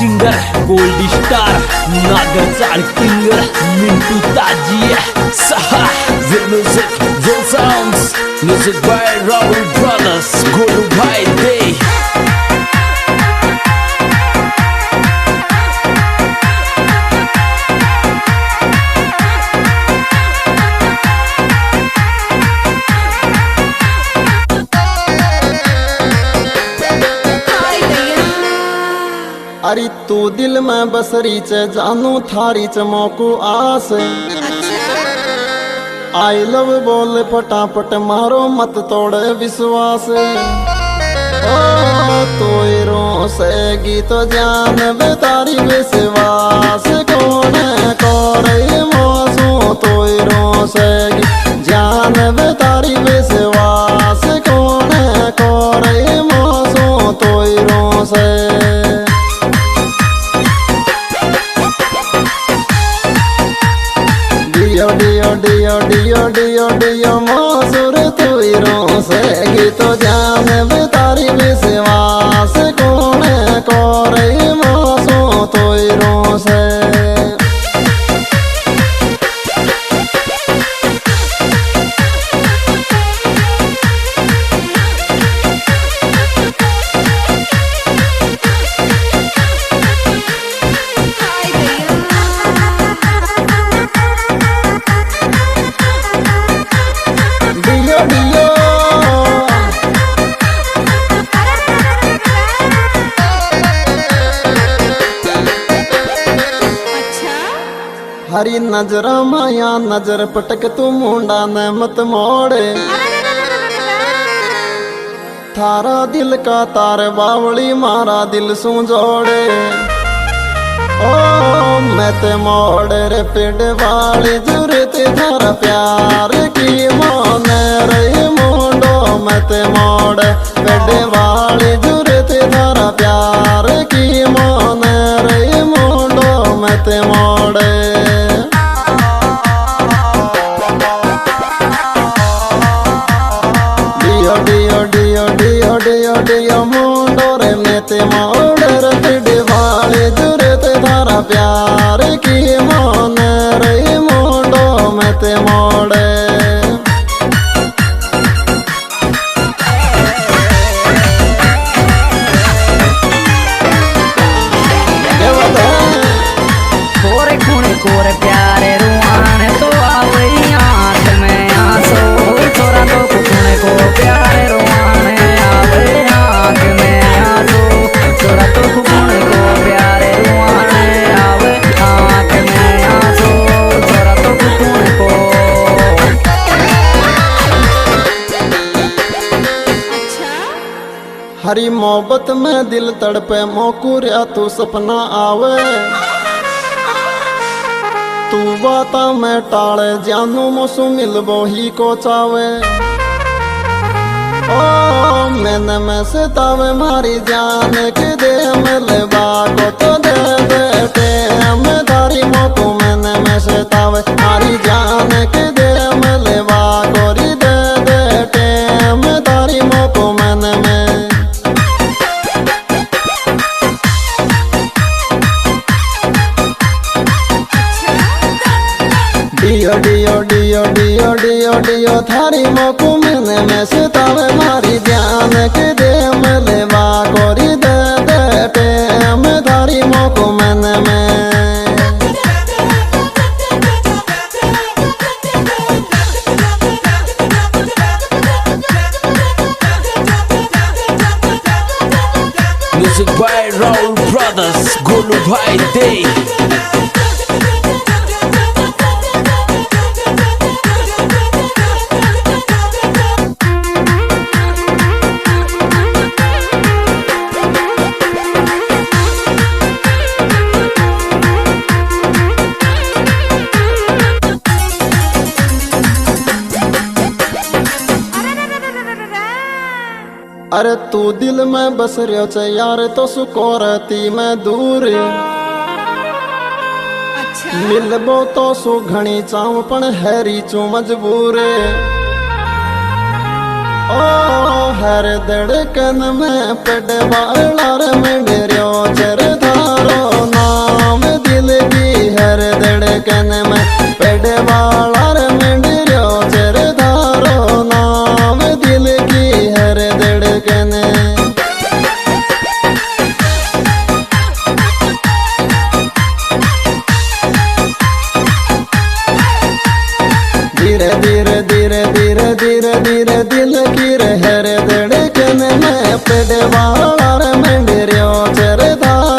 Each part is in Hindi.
सिंगर गोल्डी स्टार नागर चाळ किंगर मिंटू ताजी सहा म्यूजिक जो sounds music by Rahul brothers Golu भाई दे अरे तू दिल में बसरी च जानू थारी च मौकू आस आई लव बोल फटाफट मारो मत तोड़े विश्वास ओ तो रोसेगी तो जान बेतारी विश्वास कौन करे मौसू तो रोसेगी जान बेतारी विश्वास कौन करे मौसू तो रोसे डियो डियो डियो डियो डियो डियो मौसुर तू रोसेगी तो जान बेतारी विश्वास कौन करे मौसू तो रोसे हरी नजर माया नजर पटक तू मुंडा न मत मोड़े थारा दिल का तार बावली मारा दिल सू जोड़े ओ मैं ते मोड़े रे पेड़ वाली जरूरत थारा प्यार की मन रे मुंडो मैं ते मोड़े पेड़ वाली जरूरत थारा प्यार की मन रे मुंडो मैं ते मोड़े डियो डियो डियो डियो डियो मुंडो रे मेते मोड़े रे पिड़ वाले जुरत थारा प्यार की मन रे मुंडो मेते मोड़े कोरे खूने कोरे प्यारे रुआने तो आवे आँख में आंसू छोरा तो खूने को प्यारे रुआने आवे आँख में आंसू छोरा तो खूने को प्यारे रुआने आवे आँख में आंसू छोरा तो खूने को हरी मोहब्बत में दिल तड़पे मोकुरिया तू सपना आवे तू बाता में टाले जानू मोसू मिलबो ही को चावे ओ मैंने में से तावे मारी जान के दे मिले बाको तो दे बेटे मैं तारी मोकू मैंने में से तावे मारी जान के दे मिले बाको री दे बेटे मैं तारी मोकू मैंने में डियो डियो डियो डियो डियो डियो थारी मोकू मैंने में से तावे मारी ध्यान के दे मिले बाकोरी दे दे टेम थारी मोकू मैंने में music by Rahul brothers Golu भाई दे अरे तू दिल में बस रियो च यार तो सुको रहती मैं दूर मिलबो तो सु घणी चाव पण हैरी चू मजबूर ओ हर धड़कन में पेड़ बालार में मेरियो चर धारो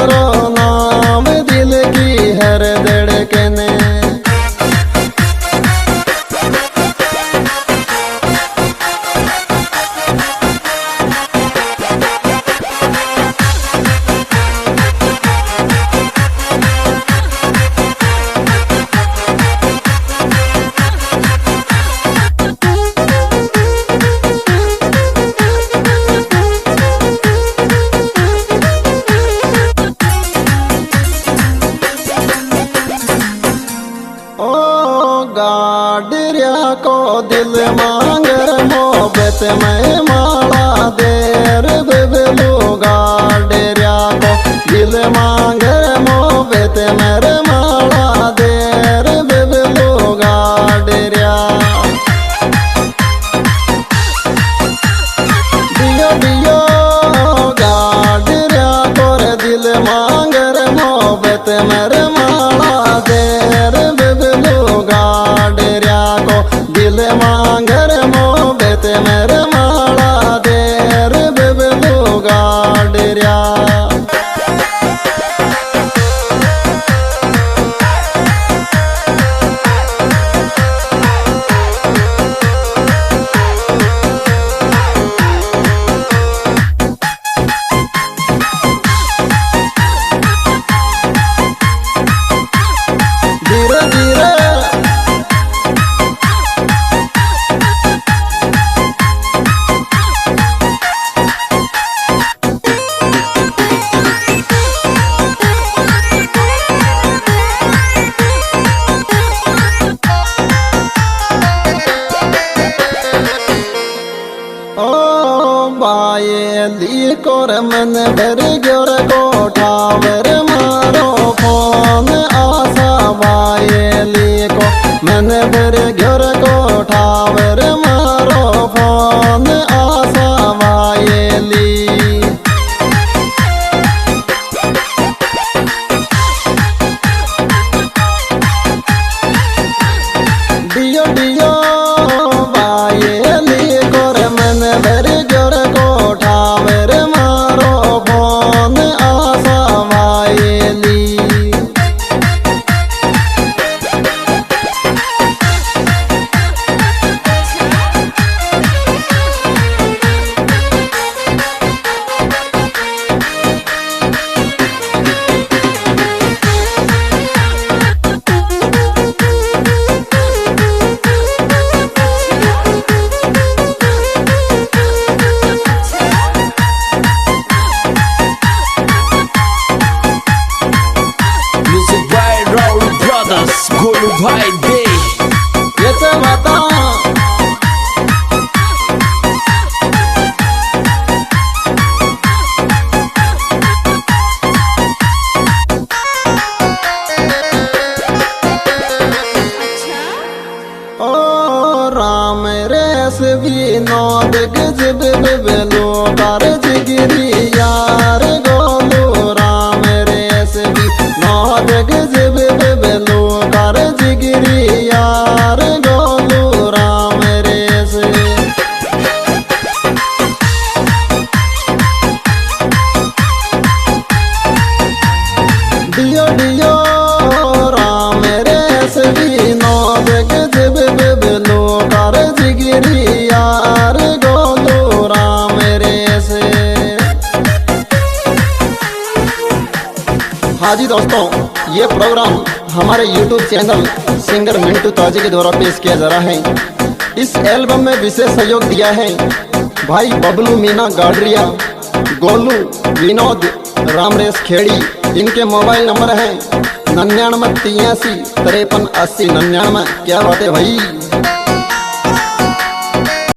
तेरो नाम दिल की हर धड़कने। गाडरिया को दिल मांगर मोहब्बत में माला देर बेबलू। गाडरिया को दिल मांगर मोहब्बत मेरे माला देर बेबलू। गाडरिया दियो दियो गाडरिया को दिल मांगर मोहब्बत मेरे माला देर बेबलू। गाडरिया को दिल मांगर मोहब्बत मेरे माला देर बेबलू। गाडरिया धीरे धीरे बायली कोर मन भर ग्योर कोठावर मारो फोन आशा। बायली को मन भर ग्योर कोठावर मारो फोन आशा। बायली दियो दियो बायली कोर मन भर ग्योर कोठावर मारो फोन आशा। बायली Music by Raul Brothers, Golu Bhai Day. याचं वाता ओ राम रेस भी नौद गजब बेबलो कर जिगरी यार गोलू। राम रेस भी नौद गजब बेबलो कर जिगरी यार गोलू। राम रेस दियो दियो राम रेस भी नौद गजब बेबलो कर जिगरी यार गोलू। राम रेस हाँ जी दोस्तों, ये प्रोग्राम हमारे YouTube चैनल सिंगर मिंटू ताजी के द्वारा पेश किया जा रहा है। इस एल्बम में विशेष सहयोग दिया है भाई बबलू मीना गाडरिया, गोलू, विनोद, रामरेश खेड़ी। इनके मोबाइल नंबर है 99 83 53 80 99। क्या बात है भाई।